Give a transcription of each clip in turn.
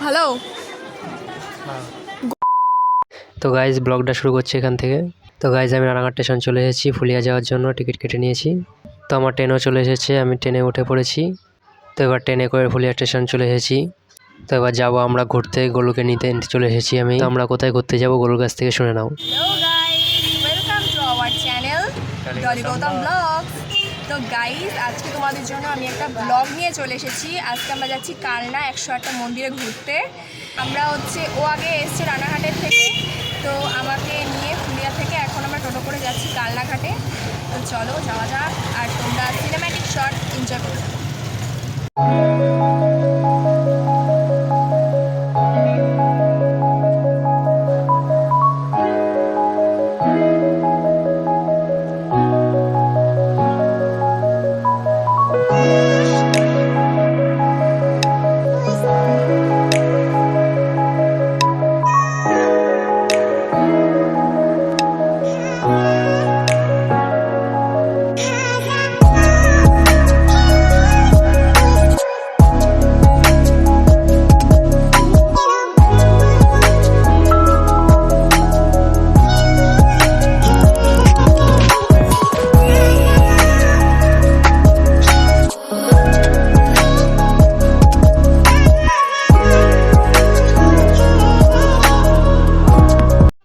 Hello. তো guys ব্লগটা শুরু করছি এখান থেকে। তো গাইজ আমি রানাঘাট স্টেশন চলে এসেছি ফুলিয়া যাওয়ার জন্য, টিকিট কেটে নিয়েছি। তো আমার ট্রেনও চলে এসেছে, আমি ট্রেনে উঠে পড়েছি। তো এবার ট্রেনে করে ফুলিয়া স্টেশন চলে এসেছি। তো এবার যাবো আমরা ঘুরতে, গোলুকে নিতে চলে এসেছি আমি। তো আমরা কোথায় ঘুরতে যাবো গোলুর কাছ থেকে শুনে নাও। Hello guys, welcome to our channel Dolly Gautam vlogs. তো গাইস, আজকে তোমাদের জন্য আমি একটা ব্লগ নিয়ে চলে এসেছি। আজকে আমরা যাচ্ছি কালনা 108টা মন্দিরে ঘুরতে। আমরা ও আগে এসছে রানাঘাটের থেকে, তো আমাকে নিয়ে ফুলিয়া থেকে এখন আমরা টোটো করে যাচ্ছি কালনাঘাটে। তো চলো যাওয়া যাক, আর তোমরা সিনেম্যাটিক শট এনজয় করো।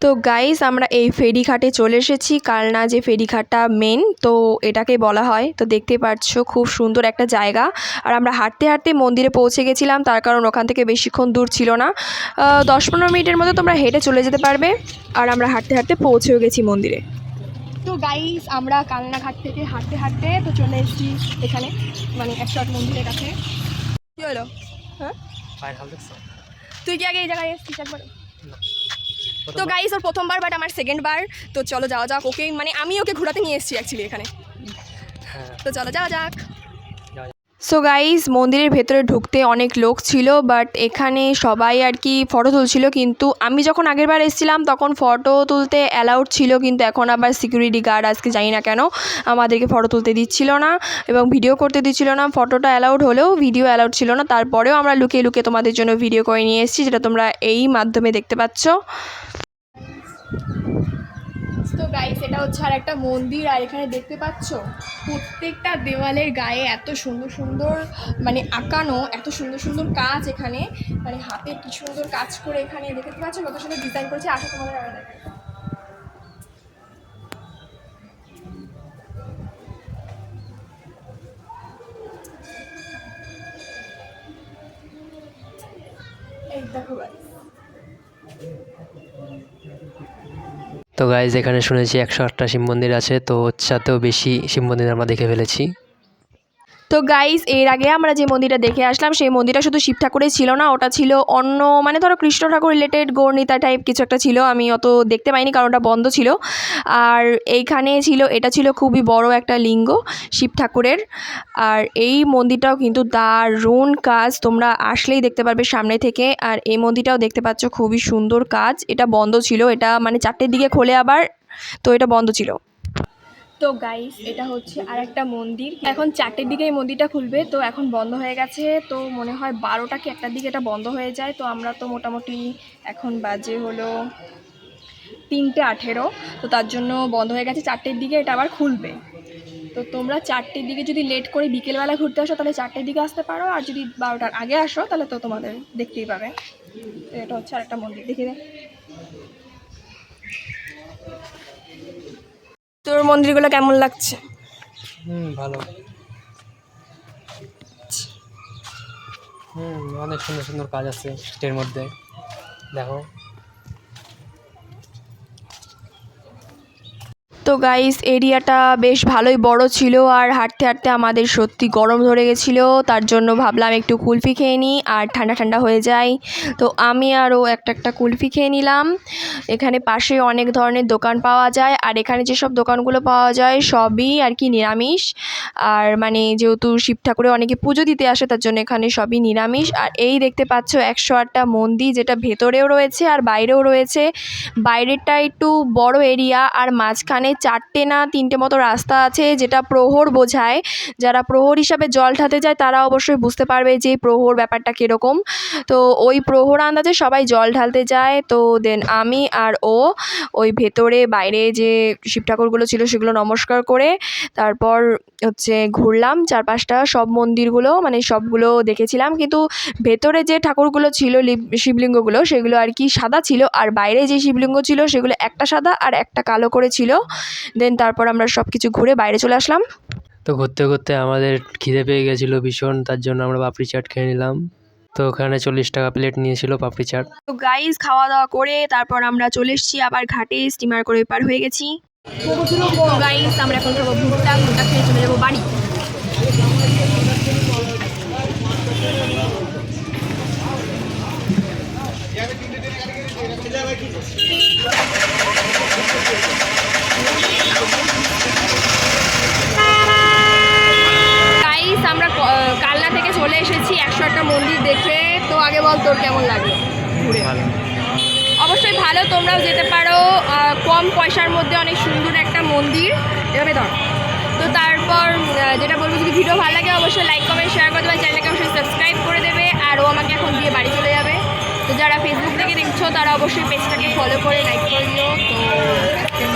তো গাইস, আমরা এই ফেরিঘাটে চলে এসেছি। কালনা যে ফেরিঘাটটা মেন, তো এটাকে বলা হয়। তো দেখতে পাচ্ছ খুব সুন্দর একটা জায়গা। আর আমরা হাঁটতে হাঁটতে মন্দিরে পৌঁছে গেছিলাম, তার কারণ ওখান থেকে বেশিক্ষণ দূর ছিল না। 10-15 মিনিটের মধ্যে তোমরা হেঁটে চলে যেতে পারবে। আর আমরা হাঁটতে হাঁটতে পৌঁছেও গেছি মন্দিরে। তো গাইস, আমরা কালনাঘাট থেকে হাঁটতে হাঁটতে তো চলে এসেছি এখানে, মানে 108 মন্দিরের কাছে। কী হলো? হ্যাঁ, তুই কি আগে এই জায়গায় এসেছিস একবার? তো গাইস, ওর প্রথমবার, বাট আমার সেকেন্ড বার। তো চলো যাওয়া যাক। ওকে মানে আমি ওকে ঘোরাতে নিয়ে এসেছি অ্যাকচুয়ালি এখানে। তো চলো যাওয়া যাক। সো গাইস, মন্দিরের ভেতরে ঢুকতে অনেক লোক ছিল, বাট এখানে সবাই আর কি ফটো তুলছিল। কিন্তু আমি যখন আগের বার এসেছিলাম তখন ফটো তুলতে অ্যালাউড ছিল, কিন্তু এখন আবার সিকিউরিটি গার্ড আজকে জানি না কেন আমাদেরকে ফটো তুলতে দিচ্ছিল না এবং ভিডিও করতে দিচ্ছিল না। ফটোটা অ্যালাউড হলেও ভিডিও অ্যালাউড ছিল না। তারপরেও আমরা লুকিয়ে লুকিয়ে তোমাদের জন্য ভিডিও করে নিয়ে এসেছি, যেটা তোমরা এই মাধ্যমে দেখতে পাচ্ছ। তো গাইস, এটা হচ্ছে আর একটা মন্দির। আর এখানে দেখতে পাচ্ছ প্রত্যেকটা দেওয়ালের গায়ে এত সুন্দর সুন্দর মানে আঁকানো, এত সুন্দর সুন্দর কাজ এখানে, মানে হাতে কি সুন্দর কাজ করে এখানে দেখতে পাচ্ছ কত সুন্দর ডিজাইন করেছে। আসো তোমাদের আরো দেখাই। এই দেখো গাইস। তো গাইজ এখানে শুনেছি 108টা শিব মন্দির আছে, তো সাথেও বেশি শিব মন্দির আমরা দেখে ফেলেছি। তো গাইস, এর আগে আমরা যে মন্দিরটা দেখে আসলাম সেই মন্দিরটা শুধু শিব ঠাকুরের ছিল না, ওটা ছিল অন্য, মানে ধরো কৃষ্ণ ঠাকুর রিলেটেড, গৌরনীতা টাইপ কিছু একটা ছিল। আমি অত দেখতে পাইনি কারণ ওটা বন্ধ ছিল। আর এইখানে ছিল, এটা ছিল খুবই বড় একটা লিঙ্গ শিব ঠাকুরের। আর এই মন্দিরটাও কিন্তু দারুণ কাজ, তোমরা আসলেই দেখতে পারবে সামনে থেকে। আর এই মন্দিরটাও দেখতে পাচ্ছ খুবই সুন্দর কাজ। এটা বন্ধ ছিল, এটা মানে 4টের দিকে খোলে আবার, তো এটা বন্ধ ছিল। তো গাইস, এটা হচ্ছে আর একটা মন্দির। এখন 4টের দিকে এই মন্দিরটা খুলবে, তো এখন বন্ধ হয়ে গেছে। তো মনে হয় 12টা কি 1টার দিকে এটা বন্ধ হয়ে যায়। তো আমরা তো মোটামুটি এখন বাজে হলো 3:18, তো তার জন্য বন্ধ হয়ে গেছে। 4টের দিকে এটা আবার খুলবে। তো তোমরা 4টের দিকে যদি লেট করে বিকেলবেলা ঘুরতে আসো তাহলে 4টের দিকে আসতে পারো, আর যদি 12টার আগে আসো তাহলে তো তোমাদের দেখতেই পাবে। তো এটা হচ্ছে আর একটা মন্দির, দেখি দে। তোর মন্দিরগুলো কেমন লাগছে? ভালো। অনেক সুন্দর সুন্দর কাজ আছে এর মধ্যে, দেখো। তো গাইস, এরিয়াটা বেশ ভালোই বড় ছিল, আর হাঁটতে হাঁটতে আমাদের সত্যি গরম ধরে গেছিলো। তার জন্য ভাবলাম একটু কুলফি খেয়ে নিই আর ঠান্ডা ঠান্ডা হয়ে যায়। তো আমি আরও একটা কুলফি খেয়ে নিলাম। এখানে পাশে অনেক ধরনের দোকান পাওয়া যায়, আর এখানে যেসব দোকানগুলো পাওয়া যায় সবই আর কি নিরামিষ। আর মানে যেহেতু শিব ঠাকুরে অনেকে পুজো দিতে আসে, তার জন্য এখানে সবই নিরামিষ। আর এই দেখতে পাচ্ছ 108টা মন্দির, যেটা ভেতরেও রয়েছে আর বাইরেও রয়েছে। বাইরেরটা একটু বড় এরিয়া, আর মাঝখানে 4টে না 3টে মতো রাস্তা আছে, যেটা প্রহর বোঝায়। যারা প্রহর হিসাবে জল ঢালতে যায় তারা অবশ্যই বুঝতে পারবে যে প্রহর ব্যাপারটা কীরকম। তো ওই প্রহর আন্দাজে সবাই জল ঢালতে যায়। তো দেন আমি আর ও ওই ভেতরে বাইরে যে শিব ঠাকুরগুলো ছিল সেগুলো নমস্কার করে তারপর হচ্ছে ঘুরলাম চারপাশটা, সব মন্দিরগুলো মানে সবগুলো দেখেছিলাম। কিন্তু ভেতরে যে ঠাকুরগুলো ছিল শিবলিঙ্গগুলো সেগুলো আর কি সাদা ছিল, আর বাইরে যে শিবলিঙ্গ ছিল সেগুলো একটা সাদা আর একটা কালো করে ছিল। দেন তারপর আমরা সব কিছু ঘুরে বাইরে চলে আসলাম। তো ঘুরতে ঘুরতে আমাদের খিদে পেয়ে গেছিলো ভীষণ, তার জন্য আমরা পাপড়ি চাট খেয়ে নিলাম। তো ওখানে 40 টাকা প্লেট নিয়েছিল পাপড়ি চাট। তো গাইজ খাওয়া দাওয়া করে তারপর আমরা চলে এসেছি আবার ঘাটে, স্টিমার করে পার হয়ে গেছি। তো গাইজ আমরা এখন খাবো ভুট্টা, ভুট্টা খেয়ে চলে যাবো বাড়ি। গাইজ আমরা কালনা থেকে চলে এসেছি 108টা মন্দির দেখে। তো আগে বল তোর কেমন লাগলো ঘুরে? ভালো, অবশ্যই ভালো, তোমরাও যেতে পারো। কম পয়সার মধ্যে অনেক সুন্দর একটা মন্দির, এভাবে ধর। তো তারপর যেটা বলবো, যদি ভিডিও ভালো লাগে অবশ্যই লাইক কমেন্ট শেয়ার করে দেবে, চ্যানেলটাকে অবশ্যই সাবস্ক্রাইব করে দেবে। আর ও আমাকে এখন দিয়ে বাড়ি চলে যাবে। তো যারা ফেসবুক থেকে দেখছো তারা অবশ্যই পেজটাকে ফলো করে লাইক করে দিও। তো